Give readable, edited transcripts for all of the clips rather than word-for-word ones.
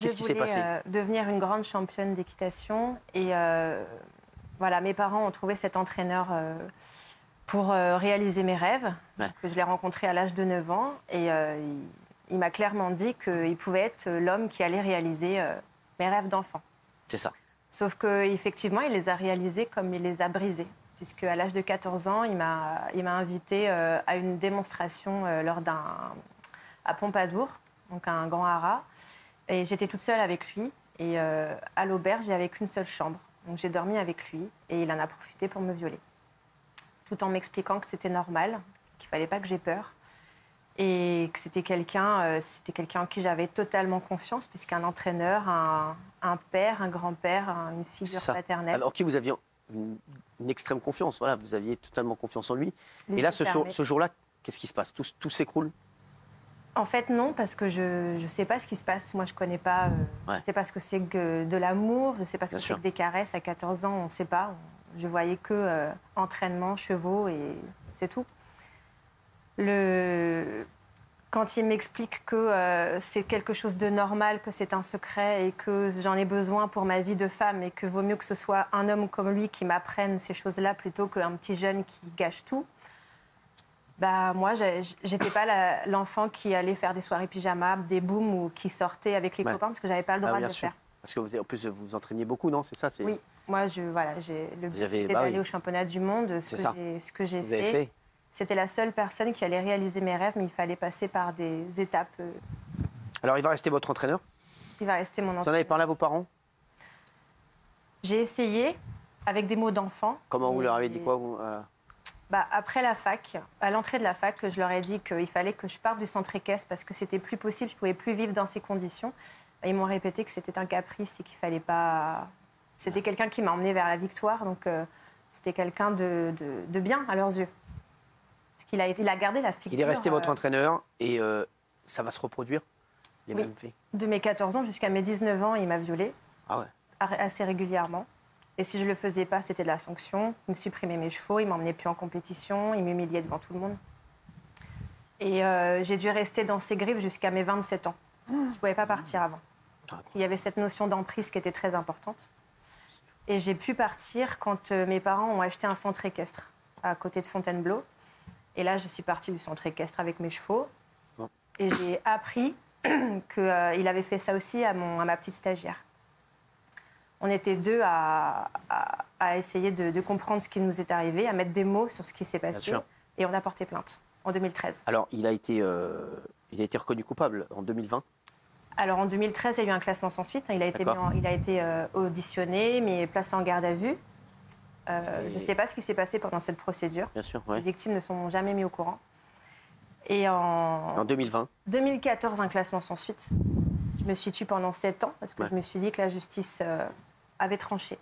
Qu'est-ce qui s'est passé? Devenir une grande championne d'équitation et voilà, mes parents ont trouvé cet entraîneur pour réaliser mes rêves. Ouais. Je l'ai rencontré à l'âge de 9 ans et il m'a clairement dit qu'il pouvait être l'homme qui allait réaliser mes rêves d'enfant. C'est ça. Sauf qu'effectivement, il les a réalisés comme il les a brisés. Puisque à l'âge de 14 ans, il m'a invité à une démonstration à Pompadour, donc à un grand haras. Et j'étais toute seule avec lui. Et à l'auberge, il n'y avait qu'une seule chambre. Donc j'ai dormi avec lui et il en a profité pour me violer. Tout en m'expliquant que c'était normal, qu'il ne fallait pas que j'aie peur. Et que c'était quelqu'un en qui j'avais totalement confiance, puisqu'un entraîneur, un père, un grand-père, une figure paternelle. Alors qui vous aviez une extrême confiance, voilà, vous aviez totalement confiance en lui. Et là, ce jour-là, qu'est-ce qui se passe? Tout s'écroule? En fait, non, parce que je ne sais pas ce qui se passe. Moi, je ne connais pas. Je ne sais pas ce que c'est que de l'amour. Je ne sais pas ce que c'est que des caresses. À 14 ans, on ne sait pas. Je voyais que entraînement, chevaux et c'est tout. Quand il m'explique que c'est quelque chose de normal, que c'est un secret et que j'en ai besoin pour ma vie de femme et que vaut mieux que ce soit un homme comme lui qui m'apprenne ces choses-là plutôt qu'un petit jeune qui gâche tout. Bah, moi, j'étais pas l'enfant qui allait faire des soirées pyjama, des booms ou qui sortait avec les copains parce que j'avais pas le droit de le faire. Parce que en plus, vous vous entraîniez beaucoup, non? C'est ça? Oui, moi, le but c'était d'aller au championnat du monde. Ce que j'ai fait, c'était la seule personne qui allait réaliser mes rêves, mais il fallait passer par des étapes. Alors, il va rester votre entraîneur? Il va rester mon entraîneur. Vous en avez parlé à vos parents? J'ai essayé avec des mots d'enfant. Comment vous leur avez dit quoi Après la fac, à l'entrée de la fac, je leur ai dit qu'il fallait que je parte du centre équestre parce que c'était plus possible, je ne pouvais plus vivre dans ces conditions. Ils m'ont répété que c'était un caprice et qu'il fallait pas... C'était quelqu'un qui m'a emmené vers la victoire, donc c'était quelqu'un de bien à leurs yeux. Il a gardé la figure... Il est resté votre entraîneur et ça va se reproduire, les mêmes faits? De mes 14 ans jusqu'à mes 19 ans, il m'a violée. Ah ouais. Assez régulièrement. Et si je ne le faisais pas, c'était de la sanction. Il me supprimait mes chevaux, il ne m'emmenait plus en compétition, il m'humiliait devant tout le monde. Et j'ai dû rester dans ses griffes jusqu'à mes 27 ans. Je ne pouvais pas partir avant. Il y avait cette notion d'emprise qui était très importante. Et j'ai pu partir quand mes parents ont acheté un centre équestre à côté de Fontainebleau. Et là, je suis partie du centre équestre avec mes chevaux. Et j'ai appris qu'il avait fait ça aussi à ma petite stagiaire. On était deux à essayer de comprendre ce qui nous est arrivé, à mettre des mots sur ce qui s'est passé. Et on a porté plainte en 2013. Alors, il a été reconnu coupable en 2020? Alors, en 2013, il y a eu un classement sans suite. Il a été auditionné, mais placé en garde à vue. Je ne sais pas ce qui s'est passé pendant cette procédure. Bien sûr, Les victimes ne sont jamais mises au courant. Et en 2020 2014, un classement sans suite. Je me suis tue pendant 7 ans parce que je me suis dit que la justice avait tranché.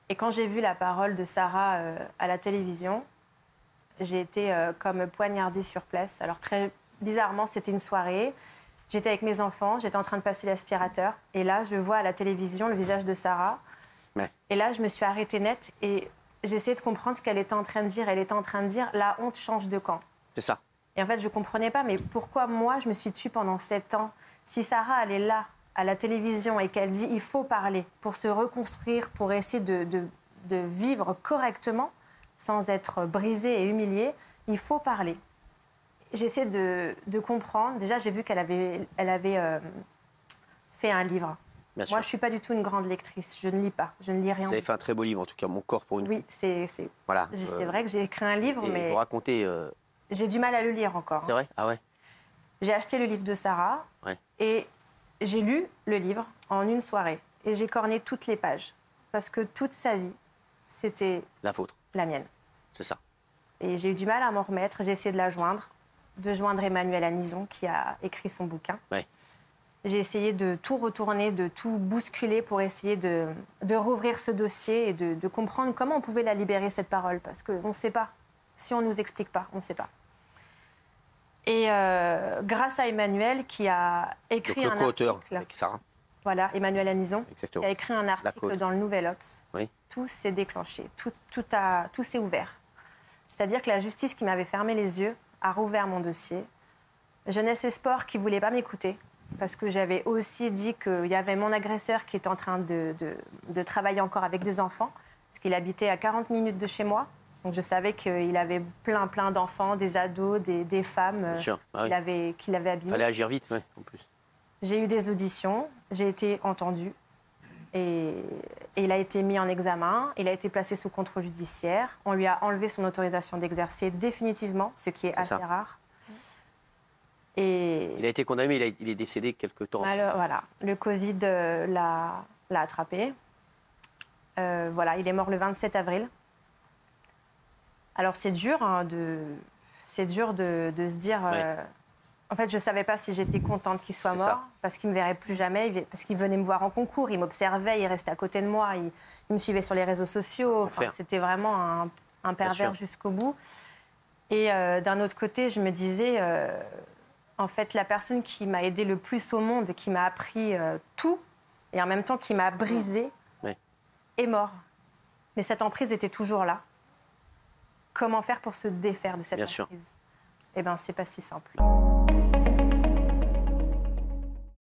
Et quand j'ai vu la parole de Sarah à la télévision, j'ai été comme poignardée sur place. Alors très bizarrement, c'était une soirée. J'étais avec mes enfants, j'étais en train de passer l'aspirateur. Et là, je vois à la télévision le visage de Sarah. Et là, je me suis arrêtée net et j'ai essayé de comprendre ce qu'elle était en train de dire. Elle était en train de dire « la honte change de camp ». C'est ça. Et en fait, je ne comprenais pas, mais pourquoi moi, je me suis tue pendant 7 ans? Si Sarah, elle est là, à la télévision, et qu'elle dit « il faut parler pour se reconstruire, pour essayer de vivre correctement, sans être brisée et humiliée, il faut parler ». J'ai essayé de comprendre. Déjà, j'ai vu qu'elle avait fait un livre. Moi, je ne suis pas du tout une grande lectrice. Je ne lis pas. Je ne lis rien. Vous avez fait un très beau livre, en tout cas, Mon corps pour une... Oui, c'est voilà, vrai que j'ai écrit un livre, mais... Vous racontez... J'ai du mal à le lire encore. C'est vrai? Ah ouais. J'ai acheté le livre de Sarah et j'ai lu le livre en une soirée. Et j'ai corné toutes les pages. Parce que toute sa vie, c'était... La vôtre. La mienne. C'est ça. Et j'ai eu du mal à m'en remettre. J'ai essayé de joindre Emmanuel Anison, qui a écrit son bouquin. Ouais. J'ai essayé de tout retourner, de tout bousculer pour essayer de rouvrir ce dossier et de comprendre comment on pouvait la libérer, cette parole. Parce qu'on ne sait pas. Si on ne nous explique pas, on ne sait pas. Et grâce à Emmanuel, qui a écrit un article... avec Sarah. Voilà, Emmanuel Anison. Exactement. Qui a écrit un article dans le Nouvel Obs. Oui. Tout s'est déclenché, tout s'est ouvert. C'est-à-dire que la justice qui m'avait fermé les yeux a rouvert mon dossier. Jeunesse et Sport qui ne voulait pas m'écouter parce que j'avais aussi dit qu'il y avait mon agresseur qui était en train de travailler encore avec des enfants, parce qu'il habitait à 40 minutes de chez moi. Donc je savais qu'il avait plein d'enfants, des ados, des femmes qu'il avait abîmées. Il fallait agir vite, oui, en plus. J'ai eu des auditions, j'ai été entendue et il a été mis en examen, il a été placé sous contrôle judiciaire. On lui a enlevé son autorisation d'exercer définitivement, ce qui est assez rare. Et il a été condamné, il est décédé quelque temps. Voilà, le Covid l'a attrapé. Voilà, il est mort le 27 avril. Alors c'est dur, de se dire... En fait, je ne savais pas si j'étais contente qu'il soit mort, parce qu'il ne me verrait plus jamais, parce qu'il venait me voir en concours, il m'observait, il restait à côté de moi, il me suivait sur les réseaux sociaux. Enfin, c'était vraiment un pervers jusqu'au bout. Et d'un autre côté, je me disais, en fait, la personne qui m'a aidée le plus au monde, qui m'a appris tout, et en même temps qui m'a brisée, est mort. Mais cette emprise était toujours là. Comment faire pour se défaire de cette emprise ? Eh bien, c'est pas si simple.